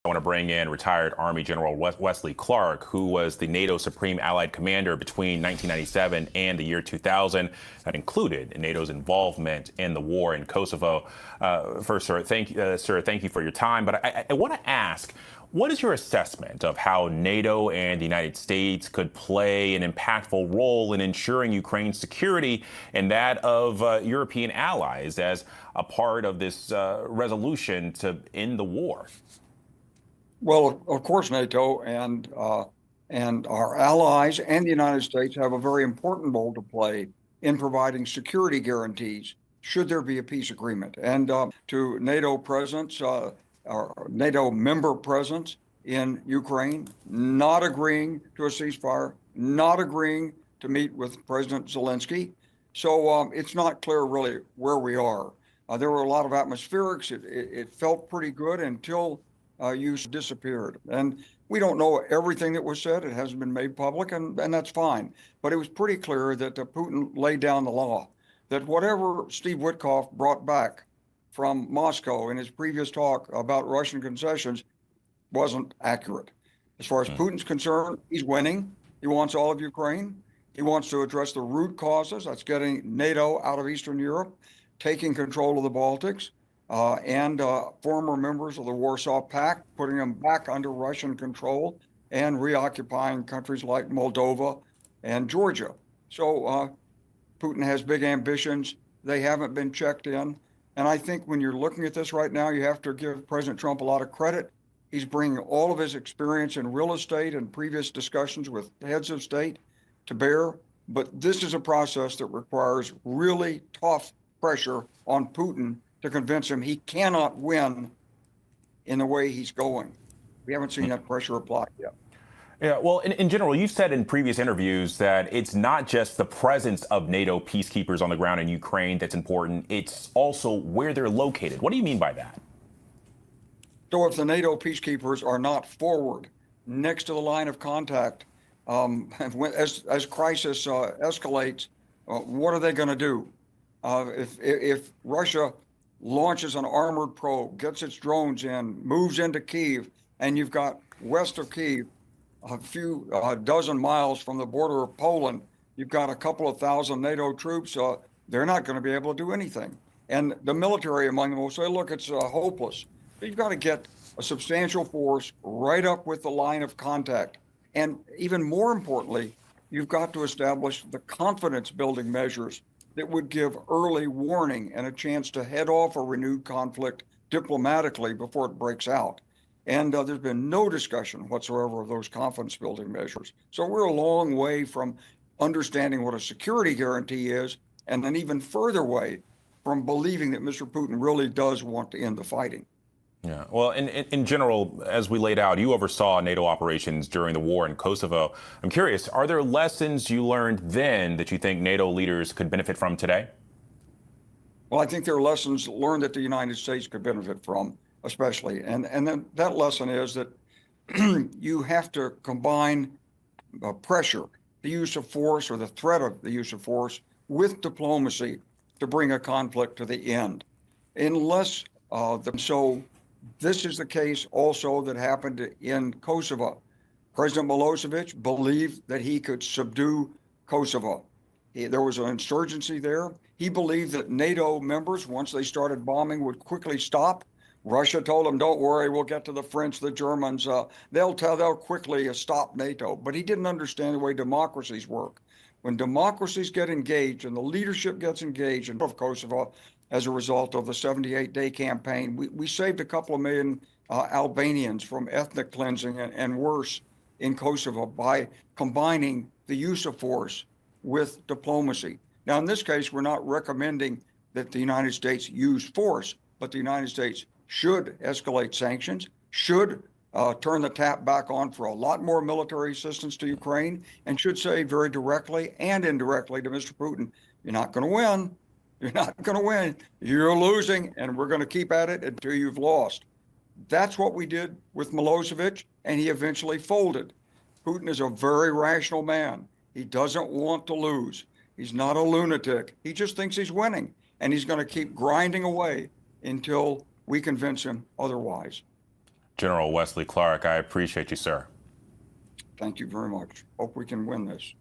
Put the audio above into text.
I want to bring in retired Army General Wesley Clark, who was the NATO Supreme Allied Commander between 1997 and the year 2000. That included NATO's involvement in the war in Kosovo. First, sir, thank you for your time. But I want to ask, what is your assessment of how NATO and the United States could play an impactful role in ensuring Ukraine's security and that of European allies as a part of this resolution to end the war? Well, of course, NATO and our allies and the United States have a very important role to play in providing security guarantees should there be a peace agreement. And to NATO presidents, our NATO member presidents in Ukraine, not agreeing to a ceasefire, not agreeing to meet with President Zelensky. So it's not clear really where we are. There were a lot of atmospherics. It felt pretty good until you disappeared. And we don't know everything that was said. It hasn't been made public, and that's fine. But it was pretty clear that Putin laid down the law, that whatever Steve Witkoff brought back from Moscow in his previous talk about Russian concessions wasn't accurate. As far as Putin's concerned, he's winning. He wants all of Ukraine. He wants to address the root causes. That's getting NATO out of Eastern Europe, taking control of the Baltics, and former members of the Warsaw Pact, putting them back under Russian control and reoccupying countries like Moldova and Georgia. So Putin has big ambitions. They haven't been checked in. And I think when you're looking at this right now, you have to give President Trump a lot of credit. He's bringing all of his experience in real estate and previous discussions with heads of state to bear. But this is a process that requires really tough pressure on Putin to convince him he cannot win in the way he's going. We haven't seen that pressure applied yet. Yeah, well, in general, you've said in previous interviews that it's not just the presence of NATO peacekeepers on the ground in Ukraine that's important. It's also where they're located. What do you mean by that? So if the NATO peacekeepers are not forward, next to the line of contact, as crisis escalates, what are they going to do? If Russia launches an armored probe, gets its drones in, moves into Kyiv, and you've got west of Kyiv, a few dozen miles from the border of Poland, you've got a couple of thousand NATO troops. They're not going to be able to do anything. And the military among them will say, look, it's hopeless. But you've got to get a substantial force right up with the line of contact. And even more importantly, you've got to establish the confidence building measures that would give early warning and a chance to head off a renewed conflict diplomatically before it breaks out. And there's been no discussion whatsoever of those confidence building measures. So we're a long way from understanding what a security guarantee is, and an even further way from believing that Mr. Putin really does want to end the fighting. Yeah, well, in general, as we laid out, you oversaw NATO operations during the war in Kosovo. I'm curious, are there lessons you learned then that you think NATO leaders could benefit from today? Well, I think there are lessons learned that the United States could benefit from, especially. And then that lesson is that you have to combine pressure, the use of force or the threat of the use of force, with diplomacy to bring a conflict to the end. Unless so this is the case also that happened in Kosovo. President Milosevic believed that he could subdue Kosovo. There was an insurgency there. He believed that NATO members, once they started bombing, would quickly stop. Russia told him, don't worry, we'll get to the French, the Germans. They'll quickly stop NATO. But he didn't understand the way democracies work. When democracies get engaged and the leadership gets engaged in Kosovo, as a result of the 78-day campaign, we saved a couple of million Albanians from ethnic cleansing and worse in Kosovo by combining the use of force with diplomacy. Now, in this case, we're not recommending that the United States use force, but the United States should escalate sanctions, should turn the tap back on for a lot more military assistance to Ukraine, and should say very directly and indirectly to Mr. Putin, you're not going to win. You're not going to win. You're losing, and we're going to keep at it until you've lost. That's what we did with Milosevic, and he eventually folded. Putin is a very rational man. He doesn't want to lose. He's not a lunatic. He just thinks he's winning, and he's going to keep grinding away until we convince him otherwise. General Wesley Clark, I appreciate you, sir. Thank you very much. Hope we can win this.